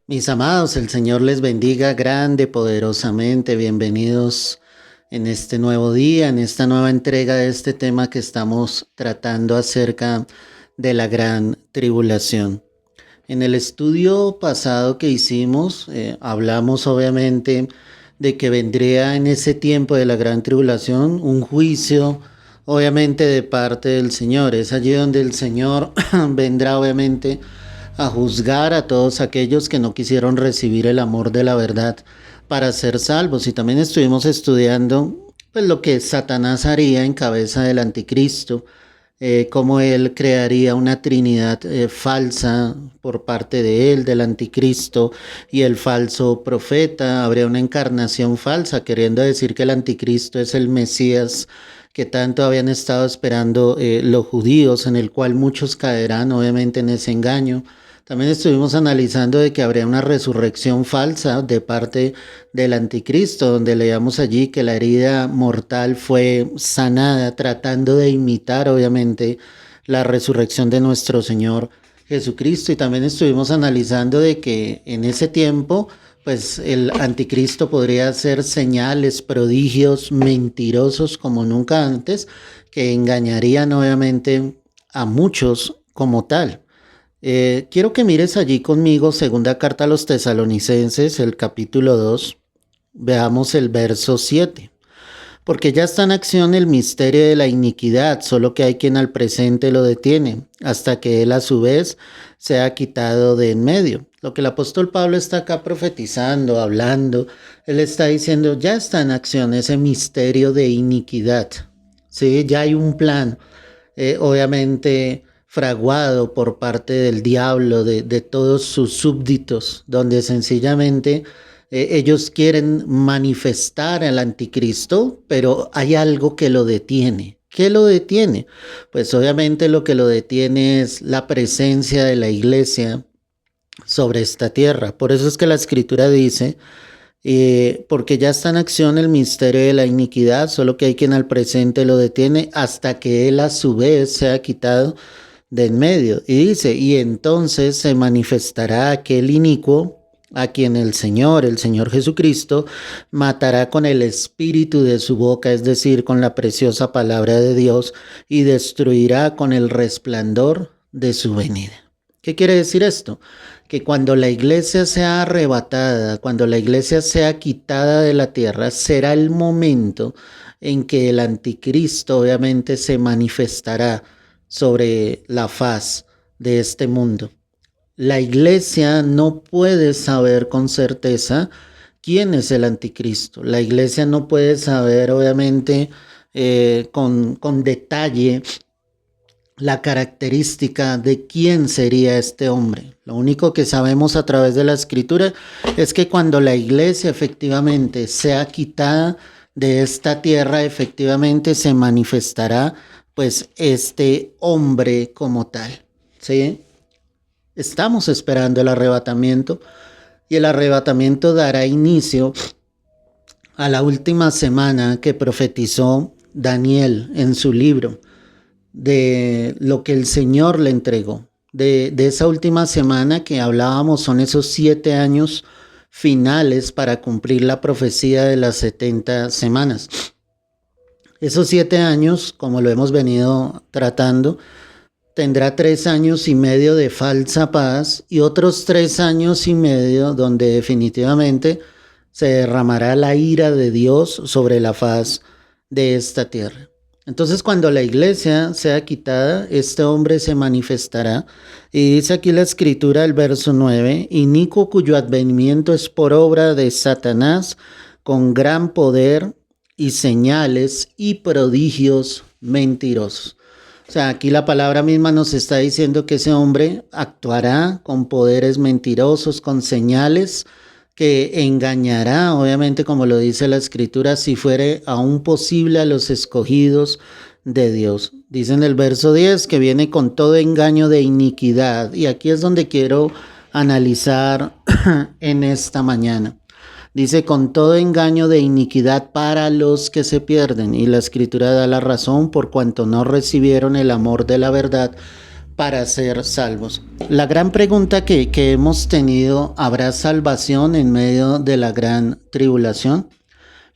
Mis amados, el Señor les bendiga grande, poderosamente. Bienvenidos en este nuevo día, en esta nueva entrega de este tema que estamos tratando acerca de la gran tribulación. En el estudio pasado que hicimos, hablamos obviamente de que vendría en ese tiempo de la gran tribulación un juicio, obviamente de parte del Señor. Es allí donde el Señor vendrá obviamente a juzgar a todos aquellos que no quisieron recibir el amor de la verdad para ser salvos. Y también estuvimos estudiando pues lo que Satanás haría en cabeza del anticristo, cómo él crearía una trinidad falsa por parte de él, del anticristo y el falso profeta. Habría una encarnación falsa, queriendo decir que el anticristo es el Mesías que tanto habían estado esperando los judíos, en el cual muchos caerán obviamente en ese engaño. También estuvimos analizando de que habría una resurrección falsa de parte del anticristo, donde leíamos allí que la herida mortal fue sanada, tratando de imitar obviamente la resurrección de nuestro Señor Jesucristo. Y también estuvimos analizando de que en ese tiempo pues el anticristo podría hacer señales, prodigios mentirosos como nunca antes, que engañarían obviamente a muchos como tal. Quiero que mires allí conmigo, segunda carta a los tesalonicenses, el capítulo 2. Veamos el verso 7. Porque ya está en acción el misterio de la iniquidad, solo que hay quien al presente lo detiene, hasta que él a su vez sea quitado de en medio. Lo que el apóstol Pablo está acá profetizando, hablando, él está diciendo, ya está en acción ese misterio de iniquidad. Sí, ya hay un plan, obviamente fraguado por parte del diablo, de todos sus súbditos, donde sencillamente ellos quieren manifestar al anticristo, pero hay algo que lo detiene. ¿Qué lo detiene? Pues obviamente lo que lo detiene es la presencia de la iglesia sobre esta tierra. Por eso es que la escritura dice, porque ya está en acción el misterio de la iniquidad, solo que hay quien al presente lo detiene hasta que él a su vez sea quitado de en medio. Y dice, y entonces se manifestará aquel inicuo a quien el Señor Jesucristo, matará con el espíritu de su boca, es decir, con la preciosa palabra de Dios, y destruirá con el resplandor de su venida. ¿Qué quiere decir esto? Que cuando la iglesia sea arrebatada, cuando la iglesia sea quitada de la tierra, será el momento en que el anticristo obviamente se manifestará sobre la faz de este mundo. La iglesia no puede saber con certeza quién es el anticristo. La iglesia no puede saber, obviamente, con detalle la característica de quién sería este hombre. Lo único que sabemos a través de la escritura es que cuando la iglesia efectivamente sea quitada de esta tierra, efectivamente se manifestará pues este hombre como tal, ¿sí? Estamos esperando el arrebatamiento y el arrebatamiento dará inicio a la última semana que profetizó Daniel en su libro, de lo que el Señor le entregó. De esa última semana que hablábamos son esos 7 años finales para cumplir la profecía de las 70 semanas. Esos 7 años, como lo hemos venido tratando, tendrá 3 años y medio de falsa paz y otros 3 años y medio donde definitivamente se derramará la ira de Dios sobre la faz de esta tierra. Entonces, cuando la iglesia sea quitada, este hombre se manifestará. Y dice aquí la escritura, el verso 9, inicuo cuyo advenimiento es por obra de Satanás, con gran poder y señales y prodigios mentirosos. O sea, aquí la palabra misma nos está diciendo que ese hombre actuará con poderes mentirosos, con señales que engañará, obviamente como lo dice la escritura, si fuere aún posible a los escogidos de Dios. Dice en el verso 10 que viene con todo engaño de iniquidad. Y aquí es donde quiero analizar en esta mañana. Dice, con todo engaño de iniquidad para los que se pierden. Y la escritura da la razón por cuanto no recibieron el amor de la verdad para ser salvos. La gran pregunta que hemos tenido, ¿habrá salvación en medio de la gran tribulación?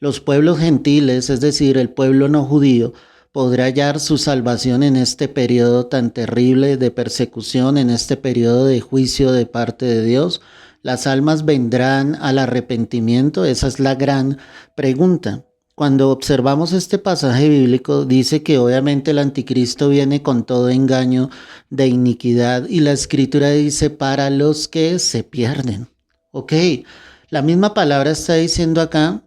Los pueblos gentiles, es decir, el pueblo no judío, podrá hallar su salvación en este periodo tan terrible de persecución, en este periodo de juicio de parte de Dios. Las almas vendrán al arrepentimiento, esa es la gran pregunta. Cuando observamos este pasaje bíblico, dice que obviamente el anticristo viene con todo engaño de iniquidad y la escritura dice para los que se pierden. Ok, la misma palabra está diciendo acá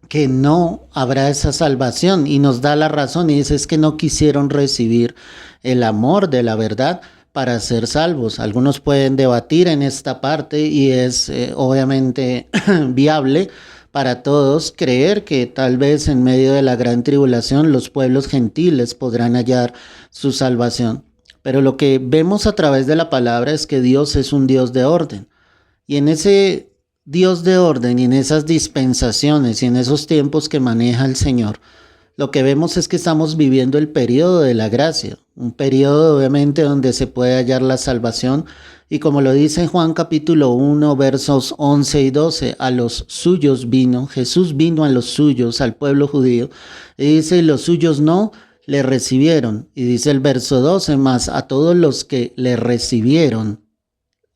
que no habrá esa salvación y nos da la razón y dice es que no quisieron recibir el amor de la verdad para ser salvos. Algunos pueden debatir en esta parte y es obviamente viable para todos creer que tal vez en medio de la gran tribulación los pueblos gentiles podrán hallar su salvación. Pero lo que vemos a través de la palabra es que Dios es un Dios de orden. Y en ese Dios de orden y en esas dispensaciones y en esos tiempos que maneja el Señor, lo que vemos es que estamos viviendo el periodo de la gracia, un periodo obviamente donde se puede hallar la salvación y como lo dice Juan capítulo 1 versos 11 y 12, a los suyos vino, Jesús vino a los suyos, al pueblo judío, y dice, los suyos no le recibieron, y dice el verso 12, más a todos los que le recibieron,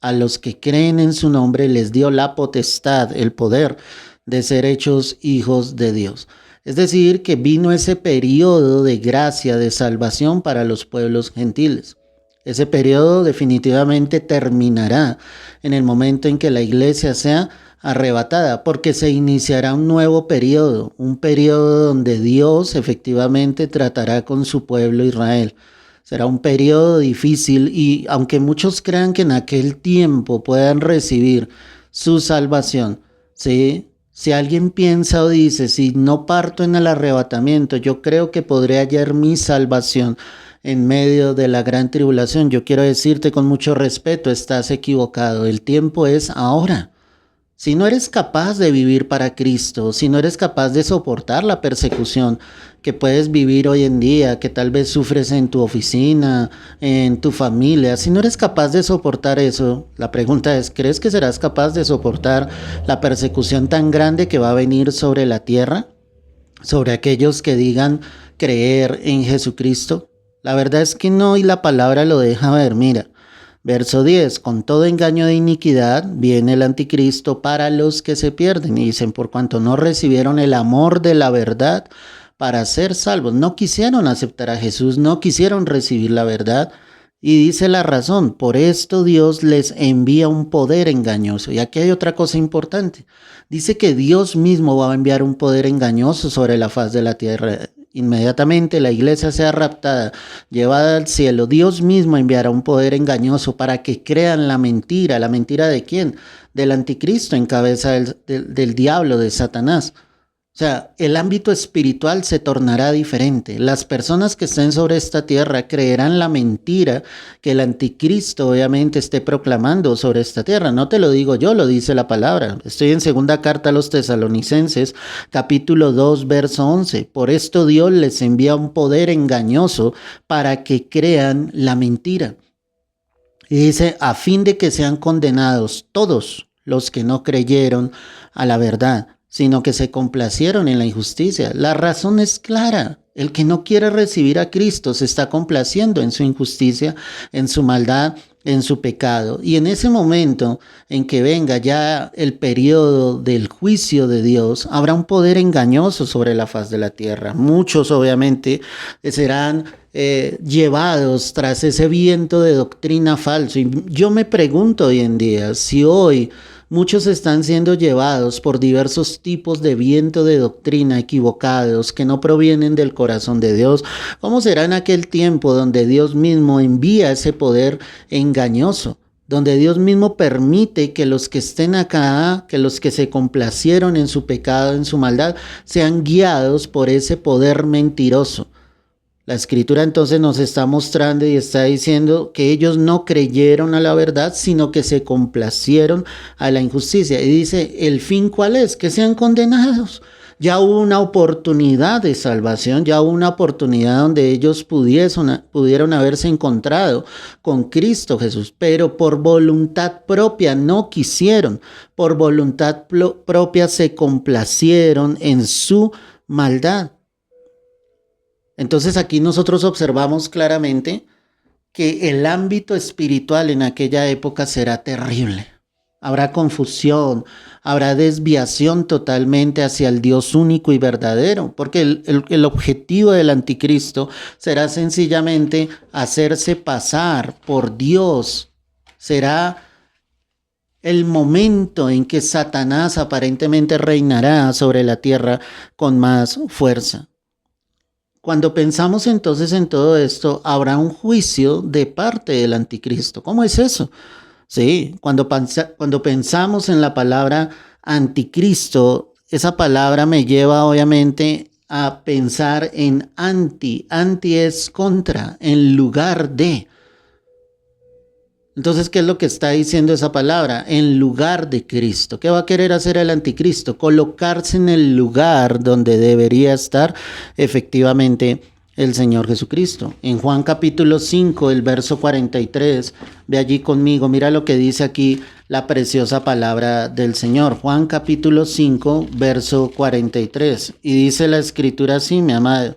a los que creen en su nombre les dio la potestad, el poder de ser hechos hijos de Dios. Es decir, que vino ese periodo de gracia, de salvación para los pueblos gentiles. Ese periodo definitivamente terminará en el momento en que la iglesia sea arrebatada, porque se iniciará un nuevo periodo, un periodo donde Dios efectivamente tratará con su pueblo Israel. Será un periodo difícil y aunque muchos crean que en aquel tiempo puedan recibir su salvación, ¿sí? Si alguien piensa o dice, si no parto en el arrebatamiento, yo creo que podré hallar mi salvación en medio de la gran tribulación. Yo quiero decirte con mucho respeto, estás equivocado. El tiempo es ahora. Si no eres capaz de vivir para Cristo, si no eres capaz de soportar la persecución que puedes vivir hoy en día, que tal vez sufres en tu oficina, en tu familia, si no eres capaz de soportar eso, la pregunta es, ¿crees que serás capaz de soportar la persecución tan grande que va a venir sobre la tierra? Sobre aquellos que digan creer en Jesucristo. La verdad es que no y la palabra lo deja ver, mira. Verso 10, con todo engaño de iniquidad viene el anticristo para los que se pierden. Y dicen, por cuanto no recibieron el amor de la verdad para ser salvos. No quisieron aceptar a Jesús, no quisieron recibir la verdad. Y dice la razón, por esto Dios les envía un poder engañoso. Y aquí hay otra cosa importante. Dice que Dios mismo va a enviar un poder engañoso sobre la faz de la tierra. Inmediatamente la iglesia sea raptada, llevada al cielo, Dios mismo enviará un poder engañoso para que crean la mentira. ¿La mentira de quién? Del anticristo en cabeza del diablo, de Satanás. O sea, el ámbito espiritual se tornará diferente. Las personas que estén sobre esta tierra creerán la mentira que el anticristo obviamente esté proclamando sobre esta tierra. No te lo digo yo, lo dice la palabra. Estoy en segunda carta a los Tesalonicenses, capítulo 2, verso 11. Por esto Dios les envía un poder engañoso para que crean la mentira. Y dice, a fin de que sean condenados todos los que no creyeron a la verdad, sino que se complacieron en la injusticia. La razón es clara. El que no quiere recibir a Cristo se está complaciendo en su injusticia, en su maldad, en su pecado. Y en ese momento en que venga ya el periodo del juicio de Dios, habrá un poder engañoso sobre la faz de la tierra. Muchos obviamente serán llevados tras ese viento de doctrina falso. Y yo me pregunto hoy en día si hoy muchos están siendo llevados por diversos tipos de viento de doctrina equivocados que no provienen del corazón de Dios. ¿Cómo será en aquel tiempo donde Dios mismo envía ese poder engañoso? Donde Dios mismo permite que los que estén acá, que los que se complacieron en su pecado, en su maldad, sean guiados por ese poder mentiroso. La escritura entonces nos está mostrando y está diciendo que ellos no creyeron a la verdad, sino que se complacieron a la injusticia. Y dice, ¿el fin cuál es? Que sean condenados. Ya hubo una oportunidad de salvación, ya hubo una oportunidad donde ellos pudieron haberse encontrado con Cristo Jesús, pero por voluntad propia no quisieron, por voluntad propia se complacieron en su maldad. Entonces aquí nosotros observamos claramente que el ámbito espiritual en aquella época será terrible. Habrá confusión, habrá desviación totalmente hacia el Dios único y verdadero, porque el objetivo del anticristo será sencillamente hacerse pasar por Dios. Será el momento en que Satanás aparentemente reinará sobre la tierra con más fuerza. Cuando pensamos entonces en todo esto, habrá un juicio de parte del anticristo. ¿Cómo es eso? Sí, cuando pensamos en la palabra anticristo, esa palabra me lleva obviamente a pensar en anti. Anti es contra, en lugar de. Entonces, ¿qué es lo que está diciendo esa palabra? En lugar de Cristo. ¿Qué va a querer hacer el anticristo? Colocarse en el lugar donde debería estar efectivamente el Señor Jesucristo. En Juan capítulo 5, el verso 43, ve allí conmigo, mira lo que dice aquí la preciosa palabra del Señor. Juan capítulo 5, verso 43. Y dice la escritura así, mi amado.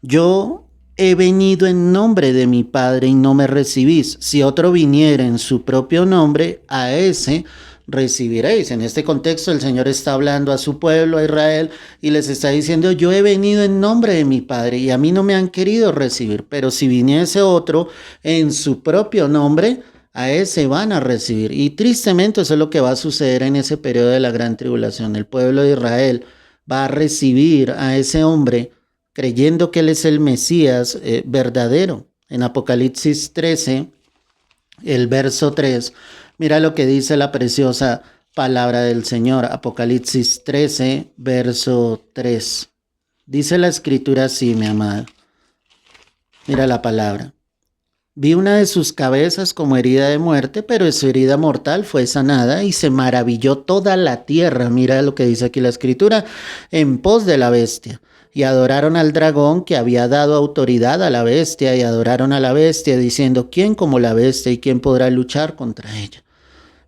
Yo he venido en nombre de mi Padre y no me recibís. Si otro viniera en su propio nombre, a ese recibiréis. En este contexto el Señor está hablando a su pueblo, a Israel, y les está diciendo, yo he venido en nombre de mi Padre y a mí no me han querido recibir, pero si viniese otro en su propio nombre, a ese van a recibir. Y tristemente eso es lo que va a suceder en ese periodo de la gran tribulación. El pueblo de Israel va a recibir a ese hombre creyendo que Él es el Mesías verdadero. En Apocalipsis 13, el verso 3, mira lo que dice la preciosa palabra del Señor. Apocalipsis 13, verso 3. Dice la escritura así, mi amado. Mira la palabra. Vi una de sus cabezas como herida de muerte, pero su herida mortal fue sanada y se maravilló toda la tierra. Mira lo que dice aquí la escritura, en pos de la bestia. Y adoraron al dragón que había dado autoridad a la bestia y adoraron a la bestia diciendo, ¿quién como la bestia y quién podrá luchar contra ella?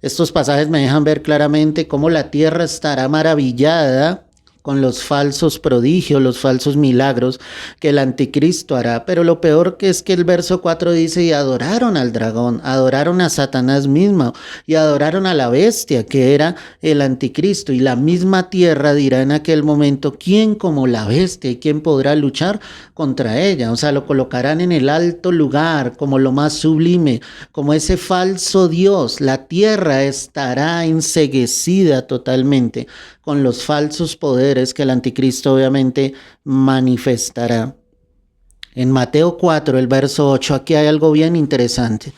Estos pasajes me dejan ver claramente cómo la tierra estará maravillada con los falsos prodigios, los falsos milagros que el anticristo hará. Pero lo peor que es que el verso 4 dice, y adoraron al dragón, adoraron a Satanás mismo, y adoraron a la bestia que era el anticristo. Y la misma tierra dirá en aquel momento, ¿quién como la bestia y quién podrá luchar contra ella? O sea, lo colocarán en el alto lugar, como lo más sublime, como ese falso Dios. La tierra estará enceguecida totalmente con los falsos poderes que el anticristo obviamente manifestará. En Mateo 4, el verso 8, aquí hay algo bien interesante.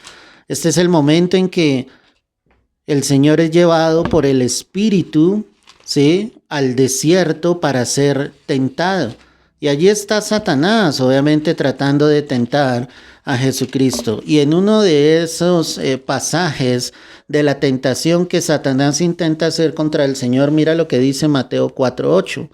Este es el momento en que el Señor es llevado por el Espíritu, ¿sí?, al desierto para ser tentado. Y allí está Satanás, obviamente tratando de tentar a Jesucristo. Y en uno de esos pasajes de la tentación que Satanás intenta hacer contra el Señor, mira lo que dice Mateo 4:8.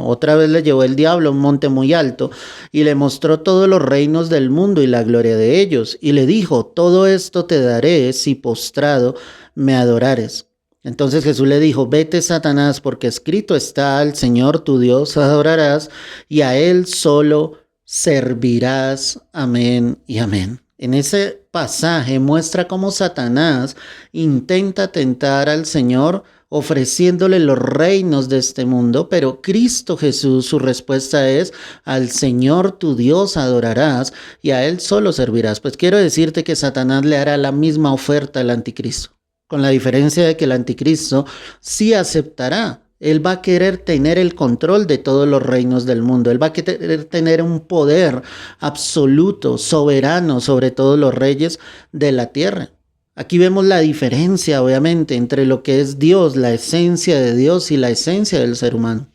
Otra vez le llevó el diablo a un monte muy alto y le mostró todos los reinos del mundo y la gloria de ellos. Y le dijo, todo esto te daré si postrado me adorares. Entonces Jesús le dijo, vete Satanás, porque escrito está, al Señor tu Dios adorarás y a Él solo servirás. Amén y amén. En ese pasaje muestra cómo Satanás intenta tentar al Señor ofreciéndole los reinos de este mundo, pero Cristo Jesús, su respuesta es, al Señor tu Dios adorarás y a Él solo servirás. Pues quiero decirte que Satanás le hará la misma oferta al anticristo, con la diferencia de que el anticristo sí aceptará. Él va a querer tener el control de todos los reinos del mundo. Él va a querer tener un poder absoluto, soberano sobre todos los reyes de la tierra. Aquí vemos la diferencia, obviamente, entre lo que es Dios, la esencia de Dios y la esencia del ser humano.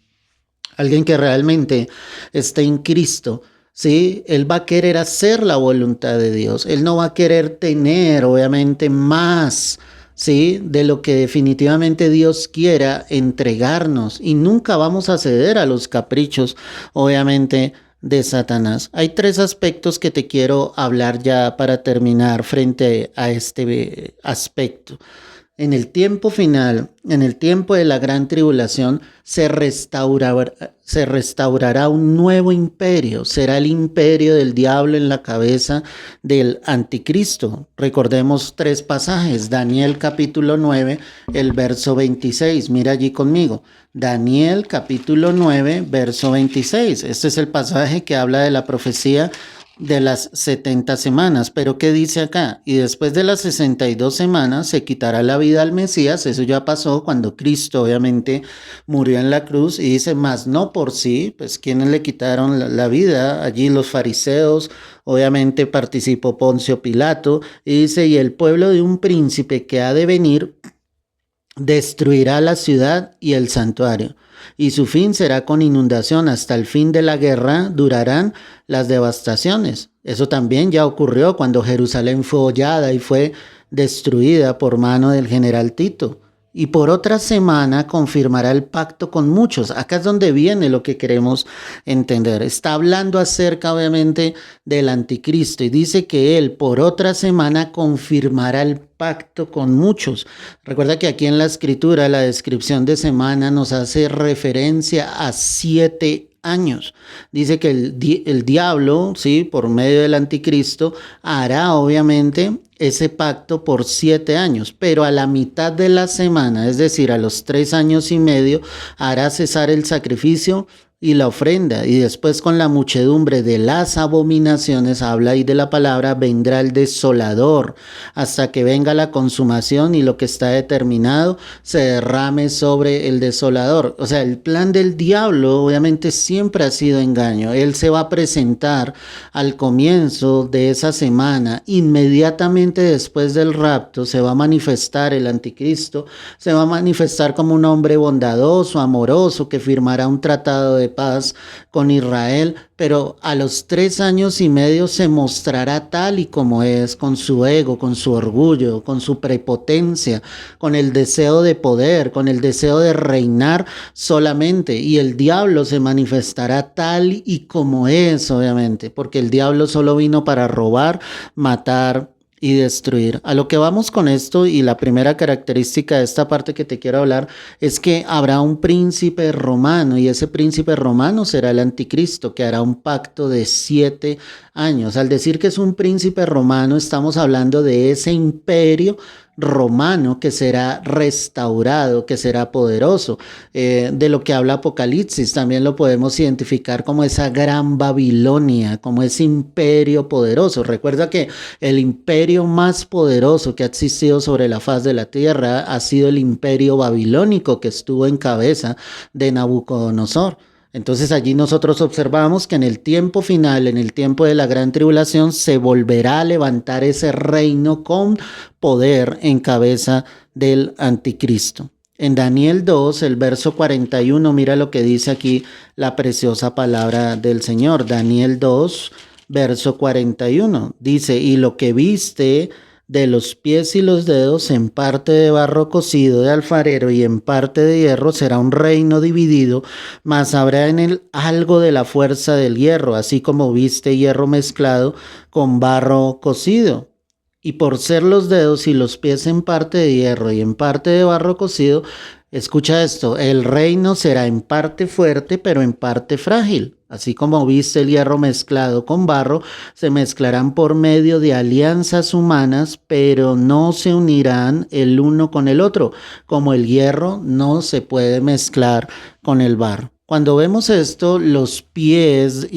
Alguien que realmente está en Cristo, ¿sí? Él va a querer hacer la voluntad de Dios. Él no va a querer tener, obviamente, más, ¿sí? De lo que definitivamente Dios quiera entregarnos y nunca vamos a ceder a los caprichos, obviamente, de Satanás. Hay tres aspectos que te quiero hablar ya para terminar frente a este aspecto. En el tiempo final, en el tiempo de la gran tribulación, se restaurará un nuevo imperio. Será el imperio del diablo en la cabeza del anticristo. Recordemos tres pasajes. Daniel capítulo 9, el verso 26. Mira allí conmigo. Daniel capítulo 9, verso 26. Este es el pasaje que habla de la profecía de las 70 semanas. Pero ¿qué dice acá? Y después de las 62 semanas se quitará la vida al Mesías. Eso ya pasó cuando Cristo obviamente murió en la cruz. Y dice, más no por sí, pues quienes le quitaron la vida, allí los fariseos, obviamente participó Poncio Pilato. Y dice, y el pueblo de un príncipe que ha de venir destruirá la ciudad y el santuario, y su fin será con inundación. Hasta el fin de la guerra durarán las devastaciones. Eso también ya ocurrió cuando Jerusalén fue hollada y fue destruida por mano del general Tito. Y por otra semana confirmará el pacto con muchos. Acá es donde viene lo que queremos entender. Está hablando acerca, obviamente, del anticristo y dice que él por otra semana confirmará el pacto con muchos. Recuerda que aquí en la escritura la descripción de semana nos hace referencia a 7 años. Dice que el diablo, ¿sí? Por medio del anticristo, hará obviamente ese pacto por 7 años, pero a la mitad de la semana, es decir, a los 3 años y medio, hará cesar el sacrificio y la ofrenda, y después con la muchedumbre de las abominaciones, habla ahí de la palabra, vendrá el desolador, hasta que venga la consumación y lo que está determinado se derrame sobre el desolador. O sea, el plan del diablo obviamente siempre ha sido engaño. Él se va a presentar al comienzo de esa semana, inmediatamente después del rapto, se va a manifestar el anticristo, se va a manifestar como un hombre bondadoso, amoroso, que firmará un tratado de paz con Israel, pero a los 3 años y medio se mostrará tal y como es, con su ego, con su orgullo, con su prepotencia, con el deseo de poder, con el deseo de reinar solamente, y el diablo se manifestará tal y como es, obviamente, porque el diablo solo vino para robar, matar y destruir. A lo que vamos con esto, y la primera característica de esta parte que te quiero hablar es que habrá un príncipe romano, y ese príncipe romano será el anticristo, que hará un pacto de 7 años. Al decir que es un príncipe romano, estamos hablando de ese imperio romano que será restaurado, que será poderoso. De lo que habla Apocalipsis también lo podemos identificar como esa gran Babilonia, como ese imperio poderoso. Recuerda que el imperio más poderoso que ha existido sobre la faz de la tierra ha sido el imperio babilónico, que estuvo en cabeza de Nabucodonosor. Entonces allí nosotros observamos que en el tiempo final, en el tiempo de la gran tribulación, se volverá a levantar ese reino con poder en cabeza del anticristo. En Daniel 2, el verso 41, mira lo que dice aquí la preciosa palabra del Señor. Daniel 2, verso 41, dice, y lo que viste de los pies y los dedos, en parte de barro cocido de alfarero y en parte de hierro, será un reino dividido, mas habrá en él algo de la fuerza del hierro, así como viste hierro mezclado con barro cocido. Y por ser los dedos y los pies en parte de hierro y en parte de barro cocido, escucha esto, el reino será en parte fuerte, pero en parte frágil. Así como viste el hierro mezclado con barro, se mezclarán por medio de alianzas humanas, pero no se unirán el uno con el otro, como el hierro no se puede mezclar con el barro. Cuando vemos esto, los pies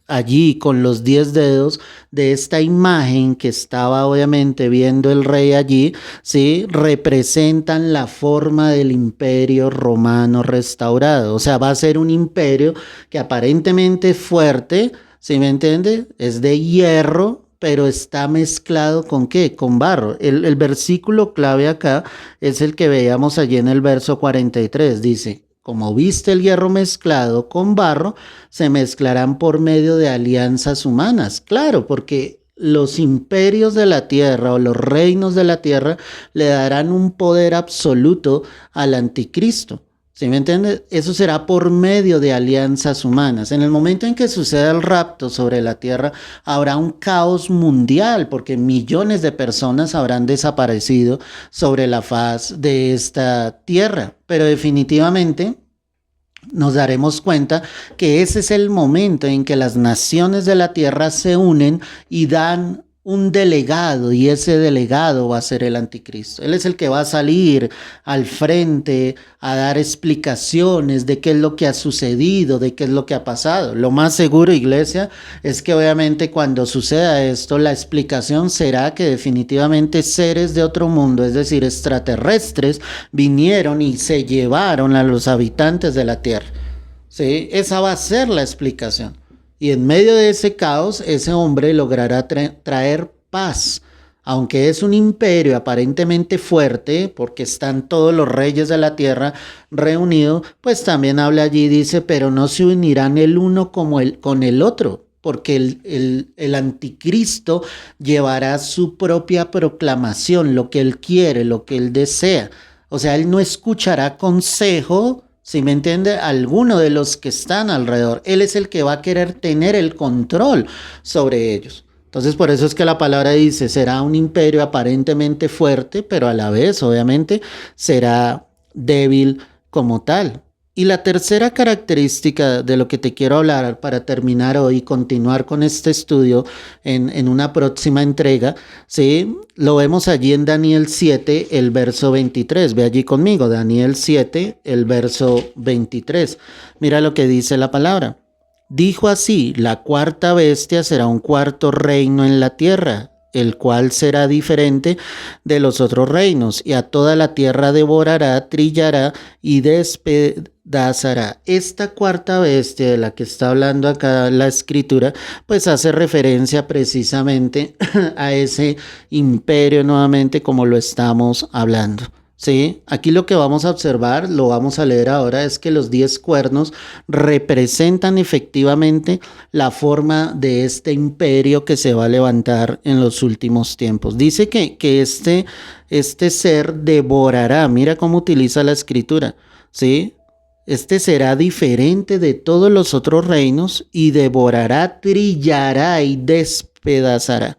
allí con los 10 dedos de esta imagen que estaba obviamente viendo el rey allí, ¿sí? Representan la forma del imperio romano restaurado. O sea, va a ser un imperio que aparentemente es fuerte, ¿sí me entiende? Es de hierro, pero está mezclado con ¿qué? Con barro. El versículo clave acá es el que veíamos allí en el verso 43, dice, como viste el hierro mezclado con barro, se mezclarán por medio de alianzas humanas. Claro, porque los imperios de la tierra o los reinos de la tierra le darán un poder absoluto al anticristo. ¿Sí me entiendes? Eso será por medio de alianzas humanas. En el momento en que suceda el rapto sobre la tierra, habrá un caos mundial porque millones de personas habrán desaparecido sobre la faz de esta tierra. Pero definitivamente nos daremos cuenta que ese es el momento en que las naciones de la tierra se unen y dan un delegado, y ese delegado va a ser el anticristo. Él es el que va a salir al frente a dar explicaciones de qué es lo que ha sucedido, de qué es lo que ha pasado. Lo más seguro, iglesia, es que obviamente cuando suceda esto, la explicación será que definitivamente seres de otro mundo, es decir, extraterrestres, vinieron y se llevaron a los habitantes de la tierra. ¿Sí? Esa va a ser la explicación. Y en medio de ese caos, ese hombre logrará traer paz. Aunque es un imperio aparentemente fuerte, porque están todos los reyes de la tierra reunidos, pues también habla allí, dice, pero no se unirán el uno como con el otro, porque el anticristo llevará su propia proclamación, lo que él quiere, lo que él desea. O sea, él no escuchará consejo, si me entiende, alguno de los que están alrededor. Él es el que va a querer tener el control sobre ellos. Entonces, por eso es que la palabra dice, será un imperio aparentemente fuerte, pero a la vez, obviamente, será débil como tal. Y la tercera característica de lo que te quiero hablar para terminar hoy y continuar con este estudio en una próxima entrega, ¿sí? Lo vemos allí en Daniel 7, el verso 23. Ve allí conmigo, Daniel 7, el verso 23. Mira lo que dice la palabra. Dijo así, la cuarta bestia será un cuarto reino en la tierra, el cual será diferente de los otros reinos, y a toda la tierra devorará, trillará y despedazará. Esta cuarta bestia de la que está hablando acá la escritura, pues hace referencia precisamente a ese imperio nuevamente como lo estamos hablando. Sí, aquí lo que vamos a observar, lo vamos a leer ahora, es que los 10 cuernos representan efectivamente la forma de este imperio que se va a levantar en los últimos tiempos. Dice que este ser devorará, mira cómo utiliza la escritura, ¿sí? Este será diferente de todos los otros reinos y devorará, trillará y despedazará.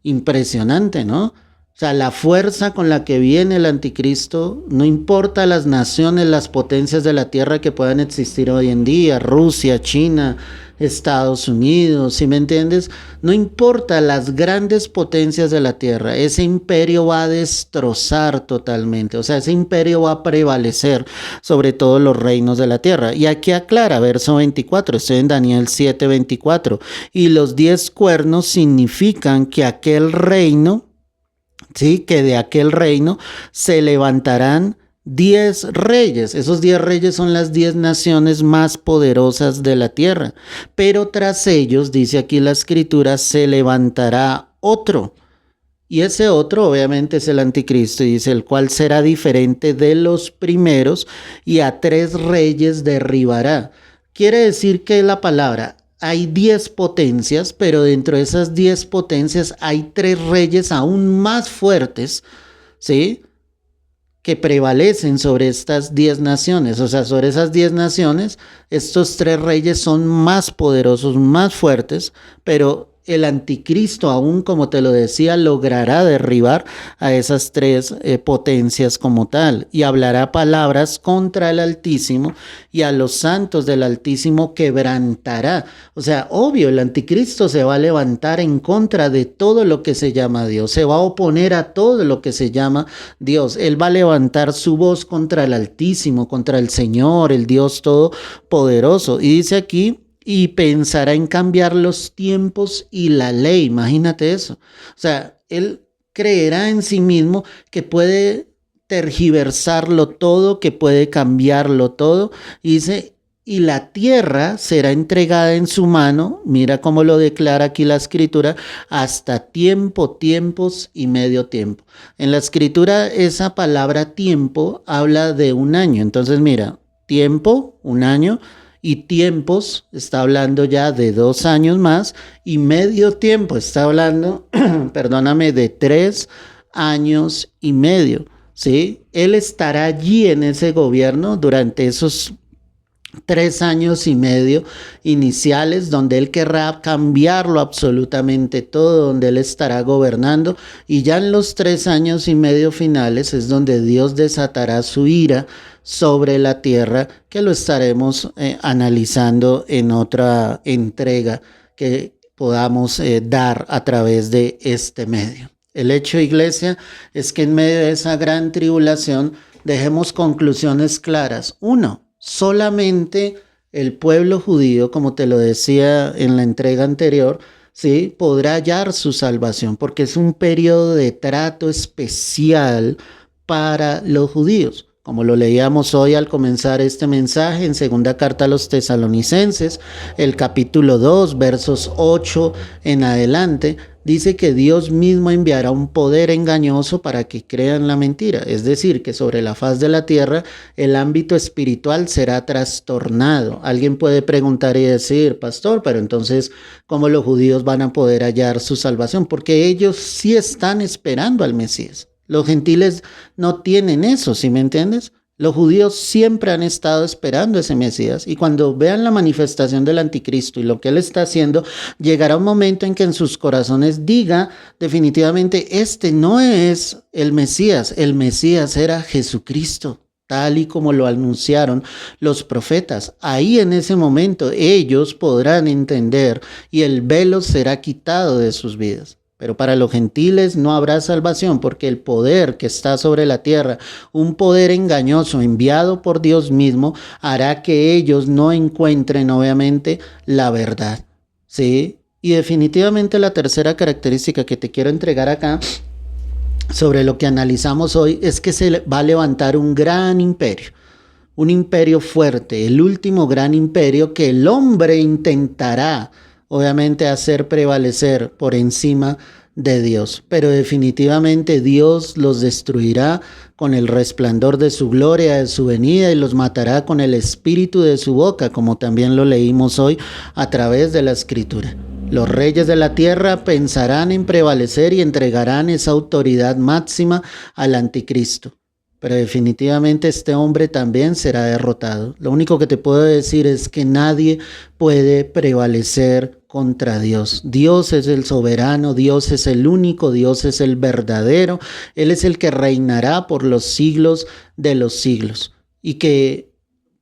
Impresionante, ¿no? O sea, la fuerza con la que viene el anticristo, no importa las naciones, las potencias de la tierra que puedan existir hoy en día, Rusia, China, Estados Unidos, ¿sí me entiendes? No importa las grandes potencias de la tierra, ese imperio va a destrozar totalmente, o sea, ese imperio va a prevalecer sobre todos los reinos de la tierra. Y aquí aclara, verso 24, estoy en Daniel 7, 24, y los 10 cuernos significan que aquel reino, sí, que de aquel reino se levantarán 10 reyes. Esos 10 reyes son las 10 naciones más poderosas de la tierra. Pero tras ellos, dice aquí la escritura, se levantará otro. Y ese otro obviamente es el anticristo, y dice, el cual será diferente de los primeros y a 3 reyes derribará. Quiere decir que la palabra, hay 10 potencias, pero dentro de esas 10 potencias hay 3 reyes aún más fuertes, ¿sí? Que prevalecen sobre estas 10 naciones. O sea, sobre esas 10 naciones, estos 3 reyes son más poderosos, más fuertes, pero el anticristo, aún como te lo decía, logrará derribar a esas 3 potencias como tal, y hablará palabras contra el Altísimo, y a los santos del Altísimo quebrantará. O sea, obvio, el anticristo se va a levantar en contra de todo lo que se llama Dios, se va a oponer a todo lo que se llama Dios. Él va a levantar su voz contra el Altísimo, contra el Señor, el Dios Todopoderoso. Y dice aquí, y pensará en cambiar los tiempos y la ley. Imagínate eso. O sea, él creerá en sí mismo que puede tergiversarlo todo, que puede cambiarlo todo. Y dice, y la tierra será entregada en su mano, mira cómo lo declara aquí la escritura, hasta tiempos y medio tiempo. En la escritura esa palabra tiempo habla de un año. Entonces mira, tiempo, un año, y tiempos, está hablando ya de 2 años más, y medio tiempo, está hablando, perdóname, de 3 años y medio, ¿sí? Él estará allí en ese gobierno durante esos 3 años y medio iniciales, donde él querrá cambiarlo absolutamente todo, donde él estará gobernando, y ya en los 3 años y medio finales es donde Dios desatará su ira sobre la tierra, que lo estaremos analizando en otra entrega que podamos dar a través de este medio. El hecho, iglesia, es que en medio de esa gran tribulación dejemos conclusiones claras. Uno, solamente el pueblo judío, como te lo decía en la entrega anterior, ¿sí?, podrá hallar su salvación, porque es un periodo de trato especial para los judíos. Como lo leíamos hoy al comenzar este mensaje en segunda carta a los Tesalonicenses, el capítulo 2, versos 8 en adelante, dice que Dios mismo enviará un poder engañoso para que crean la mentira. Es decir, que sobre la faz de la tierra el ámbito espiritual será trastornado. Alguien puede preguntar y decir, pastor, pero entonces, ¿cómo los judíos van a poder hallar su salvación? Porque ellos sí están esperando al Mesías. Los gentiles no tienen eso, ¿sí me entiendes? Los judíos siempre han estado esperando ese Mesías, y cuando vean la manifestación del anticristo y lo que él está haciendo, llegará un momento en que en sus corazones diga definitivamente, este no es el Mesías era Jesucristo, tal y como lo anunciaron los profetas. Ahí en ese momento ellos podrán entender y el velo será quitado de sus vidas. Pero para los gentiles no habrá salvación, porque el poder que está sobre la tierra, un poder engañoso enviado por Dios mismo, hará que ellos no encuentren obviamente la verdad, ¿sí? Y definitivamente la tercera característica que te quiero entregar acá sobre lo que analizamos hoy es que se va a levantar un gran imperio. Un imperio fuerte, el último gran imperio que el hombre intentará obviamente hacer prevalecer por encima de Dios, pero definitivamente Dios los destruirá con el resplandor de su gloria, de su venida, y los matará con el espíritu de su boca, como también lo leímos hoy a través de la escritura. Los reyes de la tierra pensarán en prevalecer y entregarán esa autoridad máxima al anticristo. Pero definitivamente este hombre también será derrotado. Lo único que te puedo decir es que nadie puede prevalecer contra Dios. Dios es el soberano, Dios es el único, Dios es el verdadero. Él es el que reinará por los siglos de los siglos. Y que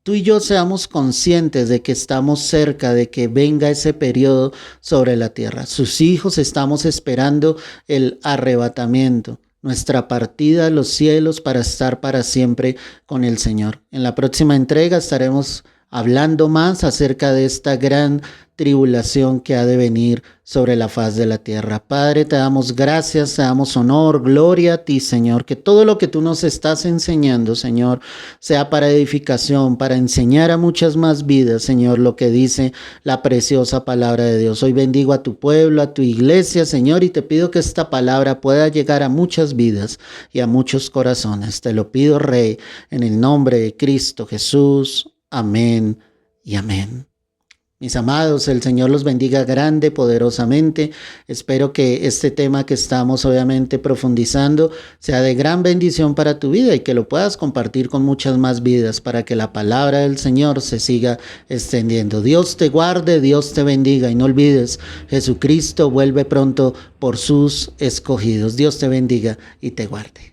tú y yo seamos conscientes de que estamos cerca de que venga ese periodo sobre la tierra. Sus hijos estamos esperando el arrebatamiento, nuestra partida a los cielos para estar para siempre con el Señor. En la próxima entrega estaremos hablando más acerca de esta gran tribulación que ha de venir sobre la faz de la tierra. Padre, te damos gracias, te damos honor, gloria a ti, Señor, que todo lo que tú nos estás enseñando, Señor, sea para edificación, para enseñar a muchas más vidas, Señor, lo que dice la preciosa palabra de Dios. Hoy bendigo a tu pueblo, a tu iglesia, Señor, y te pido que esta palabra pueda llegar a muchas vidas y a muchos corazones. Te lo pido, Rey, en el nombre de Cristo Jesús. Amén y amén. Mis amados, el Señor los bendiga grande, poderosamente. Espero que este tema que estamos obviamente profundizando sea de gran bendición para tu vida y que lo puedas compartir con muchas más vidas para que la palabra del Señor se siga extendiendo. Dios te guarde, Dios te bendiga, y no olvides, Jesucristo vuelve pronto por sus escogidos. Dios te bendiga y te guarde.